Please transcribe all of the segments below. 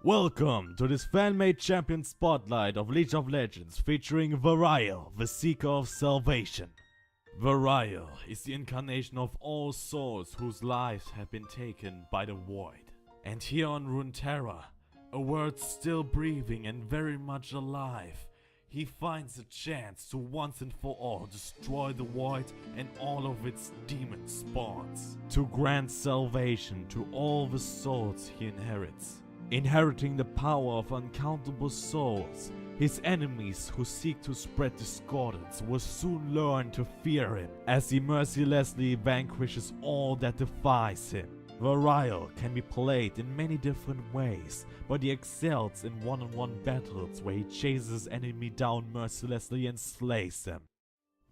Welcome to this fan-made champion spotlight of League of Legends featuring Varyel, the Seeker of Salvation. Varyel is the incarnation of all souls whose lives have been taken by the Void. And here on Runeterra, a world still breathing and very much alive, he finds a chance to once and for all destroy the Void and all of its demon spawns, to grant salvation to all the souls he inherits. Inheriting the power of uncountable souls, his enemies who seek to spread discordance will soon learn to fear him as he mercilessly vanquishes all that defies him. Varyel can be played in many different ways, but he excels in one-on-one battles where he chases his enemy down mercilessly and slays them.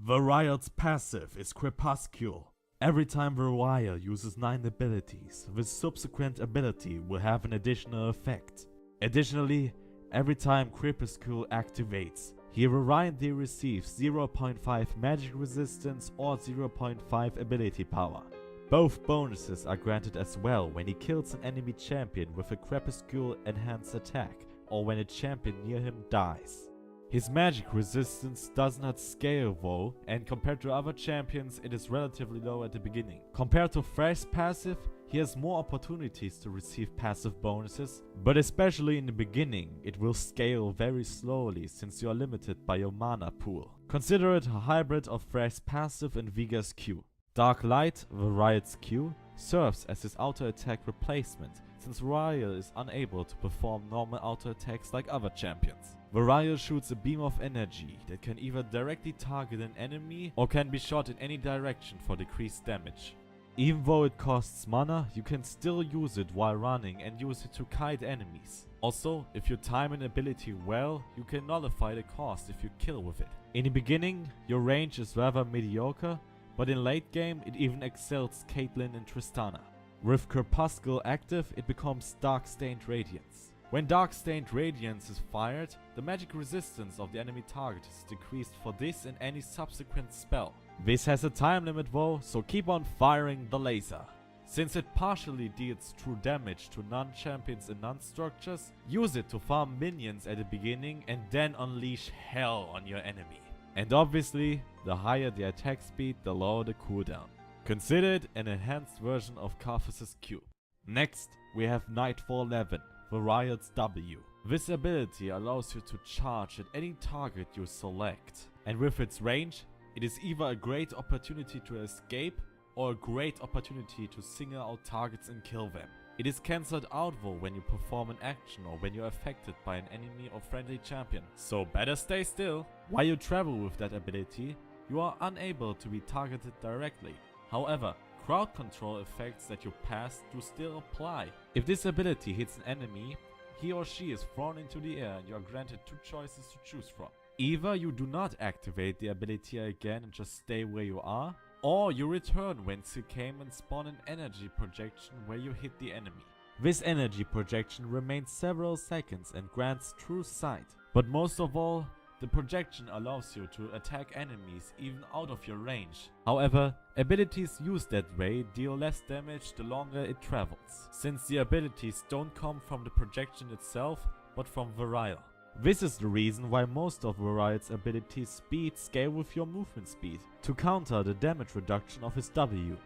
Varyel's passive is Crepuscule. Every time Varyel uses 9 abilities, the subsequent ability will have an additional effect. Additionally, every time Crepuscule activates, he variantly receives 0.5 magic resistance or 0.5 ability power. Both bonuses are granted as well when he kills an enemy champion with a Crepuscule enhanced attack or when a champion near him dies. His magic resistance does not scale though, and compared to other champions it is relatively low at the beginning. Compared to Thrash's passive, he has more opportunities to receive passive bonuses, but especially in the beginning it will scale very slowly since you are limited by your mana pool. Consider it a hybrid of Thrash's passive and Viga's Q. Dark Light, Varyel's Q, serves as his auto attack replacement since Varyel is unable to perform normal auto attacks like other champions. Varyel shoots a beam of energy that can either directly target an enemy or can be shot in any direction for decreased damage. Even though it costs mana, you can still use it while running and use it to kite enemies. Also, if you time an ability well, you can nullify the cost if you kill with it. In the beginning, your range is rather mediocre, but in late game it even excels Caitlyn and Tristana. With Crepuscule active, it becomes Dark Stained Radiance. When Dark Stained Radiance is fired, the magic resistance of the enemy target is decreased for this and any subsequent spell. This has a time limit though, so keep on firing the laser. Since it partially deals true damage to non-champions and non-structures, use it to farm minions at the beginning and then unleash hell on your enemy. And obviously, the higher the attack speed, the lower the cooldown. Consider it an enhanced version of Karthus' Q. Next, we have Nightfall 11, Varyel's W. This ability allows you to charge at any target you select, and with its range, it is either a great opportunity to escape or a great opportunity to single out targets and kill them. It is cancelled out though when you perform an action or when you are affected by an enemy or friendly champion, so better stay still. While you travel with that ability, you are unable to be targeted directly. However, crowd control effects that you pass do still apply. If this ability hits an enemy, he or she is thrown into the air and you are granted 2 choices to choose from. Either you do not activate the ability again and just stay where you are, or you return whence you came and spawn an energy projection where you hit the enemy. This energy projection remains several seconds and grants true sight, but most of all, the projection allows you to attack enemies even out of your range. However, abilities used that way deal less damage the longer it travels, since the abilities don't come from the projection itself, but from Varyel. This is the reason why most of Varyel's abilities speed scale with your movement speed, to counter the damage reduction of his W.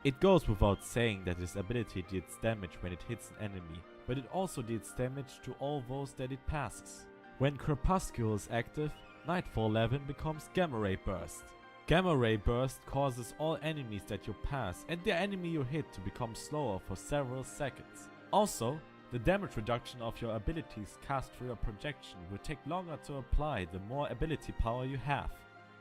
It goes without saying that his ability deals damage when it hits an enemy, but it also deals damage to all those that it passes. When Crepuscule is active, Nightfall 11 becomes Gamma Ray Burst. Gamma Ray Burst causes all enemies that you pass and the enemy you hit to become slower for several seconds. Also, the damage reduction of your abilities cast through your projection will take longer to apply the more ability power you have.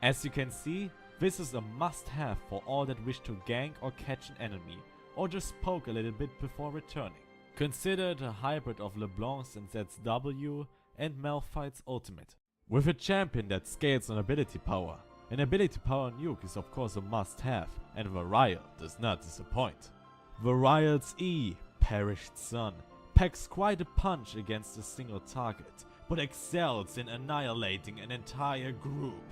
As you can see, this is a must-have for all that wish to gank or catch an enemy, or just poke a little bit before returning. Consider it a hybrid of LeBlanc's and Zed's W and Malphite's ultimate. With a champion that scales on ability power, an ability power nuke is of course a must-have, and Varyel does not disappoint. Varyel's E, Perished Sun, packs quite a punch against a single target, but excels in annihilating an entire group.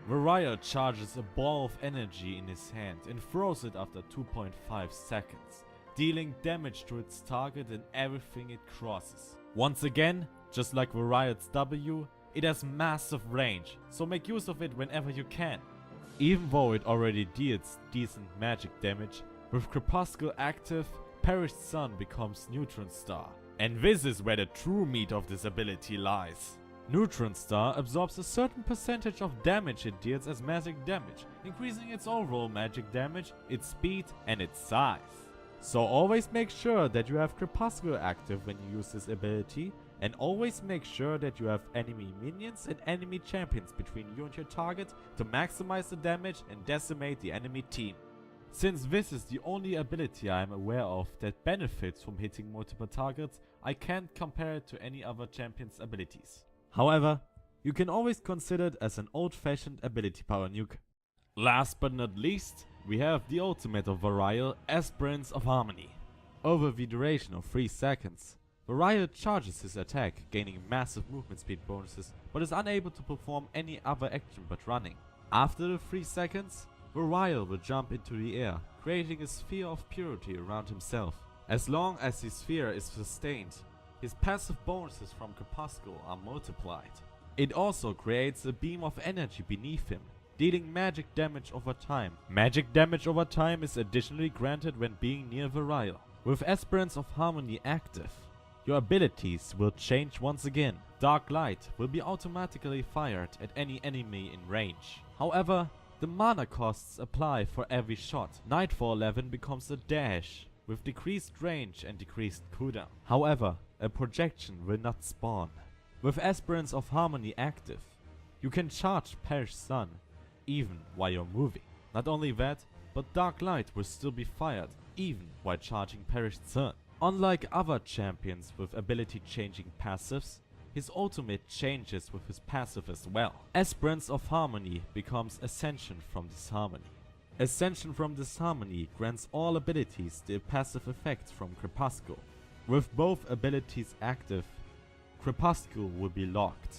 Varyel charges a ball of energy in his hand and throws it after 2.5 seconds, dealing damage to its target and everything it crosses. Once again, just like Varyel's W, it has massive range, so make use of it whenever you can. Even though it already deals decent magic damage, with Crepuscle active, Perished Sun becomes Neutron Star. And this is where the true meat of this ability lies. Neutron Star absorbs a certain percentage of damage it deals as magic damage, increasing its overall magic damage, its speed and its size. So always make sure that you have Crepuscle active when you use this ability, and always make sure that you have enemy minions and enemy champions between you and your target to maximize the damage and decimate the enemy team. Since this is the only ability I am aware of that benefits from hitting multiple targets, I can't compare it to any other champion's abilities. However, you can always consider it as an old-fashioned ability power nuke. Last but not least, we have the ultimate of Varyel, Aspirants of Harmony. Over the duration of 3 seconds, Varyel charges his attack, gaining massive movement speed bonuses, but is unable to perform any other action but running. After the 3 seconds, Varyel will jump into the air, creating a sphere of purity around himself. As long as his sphere is sustained, his passive bonuses from Crepuscle are multiplied. It also creates a beam of energy beneath him, dealing magic damage over time. Magic damage over time is additionally granted when being near Varyel. With Aspirants of Harmony active, your abilities will change once again. Dark Light will be automatically fired at any enemy in range. However, the mana costs apply for every shot. Nightfall 11 becomes a dash, with decreased range and decreased cooldown. However, a projection will not spawn. With Aspirants of Harmony active, you can charge Perished Sun even while you're moving. Not only that, but Dark Light will still be fired even while charging Perished Sun. Unlike other champions with ability changing passives, his ultimate changes with his passive as well. Aspirants of Harmony becomes Ascension from Disharmony. Ascension from Disharmony grants all abilities the passive effect from Crepuscle. With both abilities active, Crepuscle will be locked.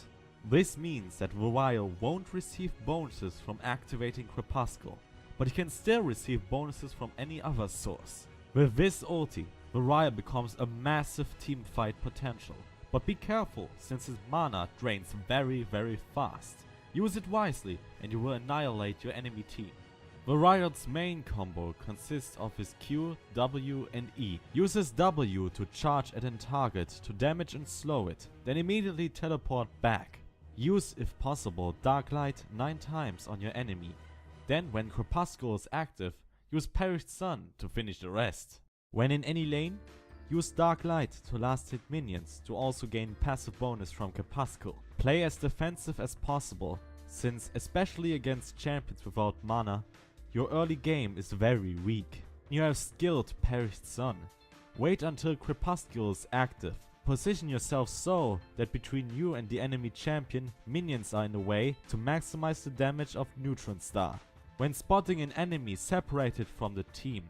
This means that Varyel won't receive bonuses from activating Crepuscle, but he can still receive bonuses from any other source. With this ulti, Varyel becomes a massive teamfight potential, but be careful since his mana drains very fast. Use it wisely and you will annihilate your enemy team. Varyel's main combo consists of his Q, W and E. Use his W to charge at a target to damage and slow it, then immediately teleport back. Use, if possible, Dark Light 9 times on your enemy. Then when Crepuscle is active, use Perished Sun to finish the rest. When in any lane, use Dark Light to last hit minions to also gain passive bonus from Crepuscle. Play as defensive as possible, since especially against champions without mana, your early game is very weak. You have skilled Perished Sun. Wait until Crepuscle is active. Position yourself so that between you and the enemy champion, minions are in the way to maximize the damage of Neutron Star. When spotting an enemy separated from the team,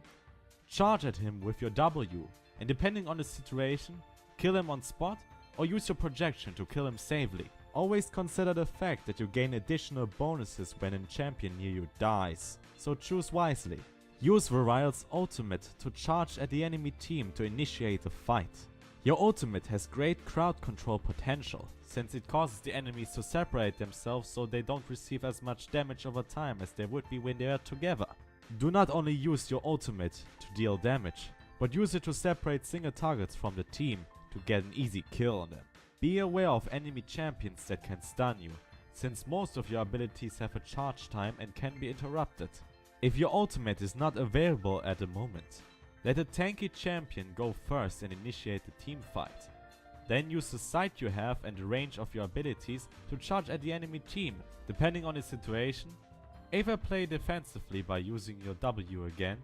charge at him with your W, and depending on the situation, kill him on spot or use your projection to kill him safely. Always consider the fact that you gain additional bonuses when a champion near you dies, so choose wisely. Use Varyel's ultimate to charge at the enemy team to initiate a fight. Your ultimate has great crowd control potential, since it causes the enemies to separate themselves so they don't receive as much damage over time as they would be when they are together. Do not only use your ultimate to deal damage, but use it to separate single targets from the team to get an easy kill on them. Be aware of enemy champions that can stun you, since most of your abilities have a charge time and can be interrupted. If your ultimate is not available at the moment, let a tanky champion go first and initiate the team fight. Then use the sight you have and the range of your abilities to charge at the enemy team, depending on the situation. Either play defensively by using your W again,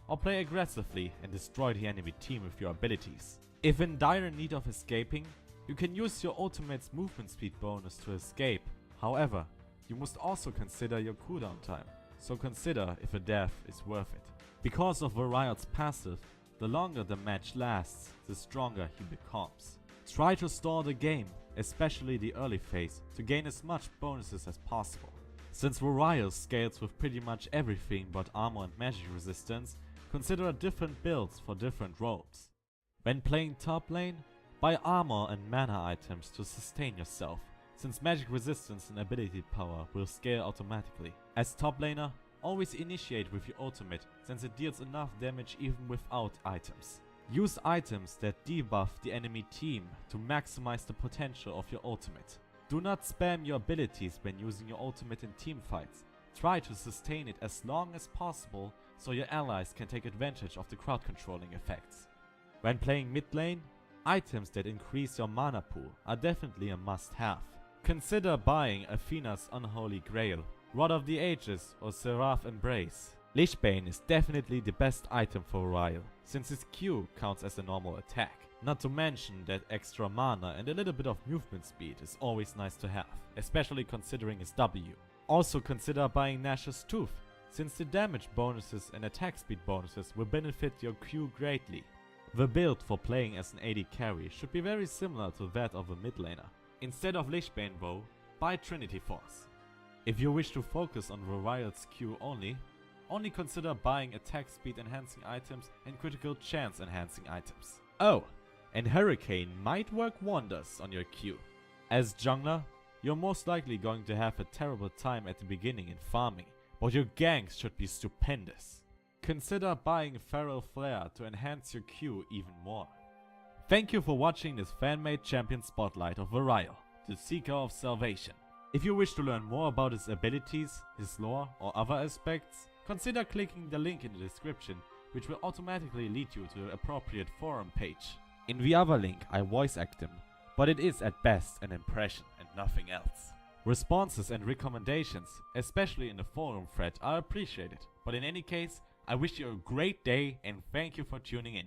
or play aggressively and destroy the enemy team with your abilities. If in dire need of escaping, you can use your ultimate's movement speed bonus to escape. However, you must also consider your cooldown time, so consider if a death is worth it. Because of Varyel's passive, the longer the match lasts, the stronger he becomes. Try to stall the game, especially the early phase, to gain as much bonuses as possible. Since Varyel scales with pretty much everything but armor and magic resistance, consider different builds for different roles. When playing top lane, buy armor and mana items to sustain yourself, since magic resistance and ability power will scale automatically. As top laner, always initiate with your ultimate, since it deals enough damage even without items. Use items that debuff the enemy team to maximize the potential of your ultimate. Do not spam your abilities when using your ultimate in teamfights. Try to sustain it as long as possible so your allies can take advantage of the crowd controlling effects. When playing mid lane, items that increase your mana pool are definitely a must-have. Consider buying Athena's Unholy Grail, Rod of the Ages or Seraph Embrace. Lichbane is definitely the best item for Varyel, since his Q counts as a normal attack. Not to mention that extra mana and a little bit of movement speed is always nice to have, especially considering his W. Also consider buying Nash's Tooth, since the damage bonuses and attack speed bonuses will benefit your Q greatly. The build for playing as an AD carry should be very similar to that of a mid laner. Instead of Lichbane though, buy Trinity Force. If you wish to focus on Varyel's Q only consider buying attack speed enhancing items and critical chance enhancing items. Oh, and Hurricane might work wonders on your Q. As jungler, you're most likely going to have a terrible time at the beginning in farming, but your ganks should be stupendous. Consider buying Feral Flare to enhance your Q even more. Thank you for watching this fan-made champion spotlight of Varyel, the Seeker of Salvation. If you wish to learn more about his abilities, his lore or other aspects, consider clicking the link in the description, which will automatically lead you to the appropriate forum page. In the other link I voice act him, but it is at best an impression and nothing else. Responses and recommendations, especially in the forum thread, are appreciated, but in any case, I wish you a great day and thank you for tuning in.